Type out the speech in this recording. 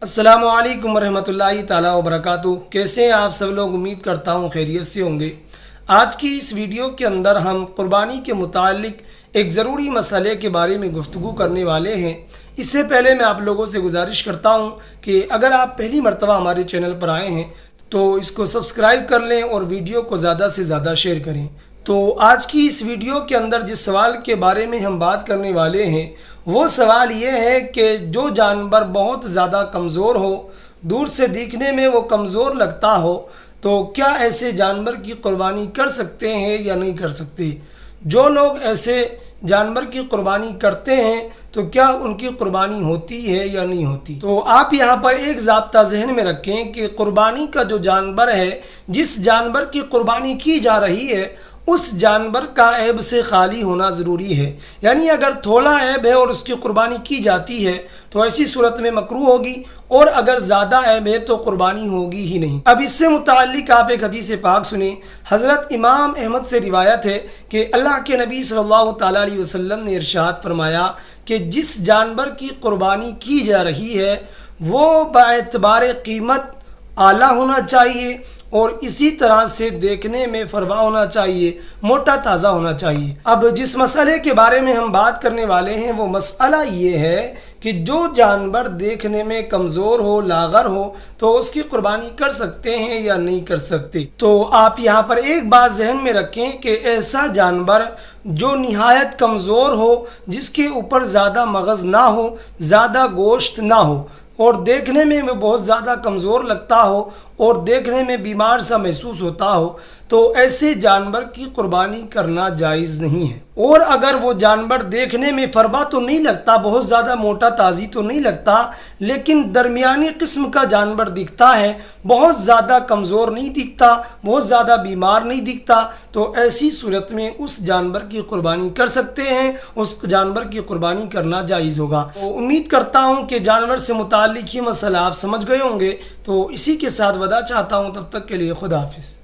अस्सलामुअलैकुम वरहमतुल्लाहि ताला वबरकातुहू। कैसे हैं आप सब लोग? उम्मीद करता हूँ खैरियत से होंगे। आज की इस वीडियो के अंदर हम कुर्बानी के मुतालिक एक ज़रूरी मसले के बारे में गुफ्तगू करने वाले हैं। इससे पहले मैं आप लोगों से गुजारिश करता हूँ कि अगर आप पहली मरतबा हमारे चैनल पर आए हैं तो इसको सब्सक्राइब कर लें और वीडियो को ज़्यादा से ज़्यादा शेयर करें। तो आज की इस वीडियो के अंदर जिस सवाल के बारे में हम बात करने वाले हैं वो सवाल ये है कि जो जानवर बहुत ज़्यादा कमज़ोर हो, दूर से दिखने में वो कमज़ोर लगता हो, तो क्या ऐसे जानवर की कुर्बानी कर सकते हैं या नहीं कर सकते? जो लोग ऐसे जानवर की कुर्बानी करते हैं तो क्या उनकी कुर्बानी होती है या नहीं होती? तो आप यहाँ पर एक ज़ाब्ता जहन में रखें कि कुर्बानी का जो जानवर है, जिस जानवर की कुर्बानी की जा रही है उस जानवर का ऐब से खाली होना ज़रूरी है। यानी अगर थोड़ा ऐब है और उसकी कुर्बानी की जाती है तो ऐसी सूरत में मकरूह होगी, और अगर ज़्यादा ऐब है तो कुर्बानी होगी ही नहीं। अब इससे मुताल्लिक आप एक हदीस पाक सुने। हज़रत इमाम अहमद से रिवायत है कि अल्लाह के नबी सल्लल्लाहु तआला अलैहि वसल्लम ने इरशाद फरमाया कि जिस जानवर की कुर्बानी की जा रही है वो बाएतबार कीमत आला होना चाहिए और इसी तरह से देखने में फरवा होना चाहिए, मोटा ताज़ा होना चाहिए। अब जिस मसले के बारे में हम बात करने वाले हैं वो मसला ये है कि जो जानवर देखने में कमज़ोर हो, लागर हो, तो उसकी कुर्बानी कर सकते हैं या नहीं कर सकते। तो आप यहाँ पर एक बात जहन में रखें कि ऐसा जानवर जो निहायत कमज़ोर हो, जिसके ऊपर ज़्यादा मगज़ ना हो, ज़्यादा गोश्त ना हो, और देखने में वो बहुत ज़्यादा कमज़ोर लगता हो और देखने में बीमार सा महसूस होता हो, तो ऐसे जानवर की कुर्बानी करना जायज़ नहीं है। और अगर वो जानवर देखने में फरबा तो नहीं लगता, बहुत ज़्यादा मोटा ताज़ी तो नहीं लगता, लेकिन दरमियानी किस्म का जानवर दिखता है, बहुत ज़्यादा कमज़ोर नहीं दिखता, बहुत ज़्यादा बीमार नहीं दिखता, तो ऐसी सूरत में उस जानवर की कुर्बानी कर सकते हैं, उस जानवर की कुर्बानी करना जायज़ होगा। तो उम्मीद करता हूँ कि जानवर से मुताल्लिक़ ही मसला आप समझ गए होंगे। तो इसी के साथ वदा चाहता हूँ, तब तक के लिए खुदा हाफिज़।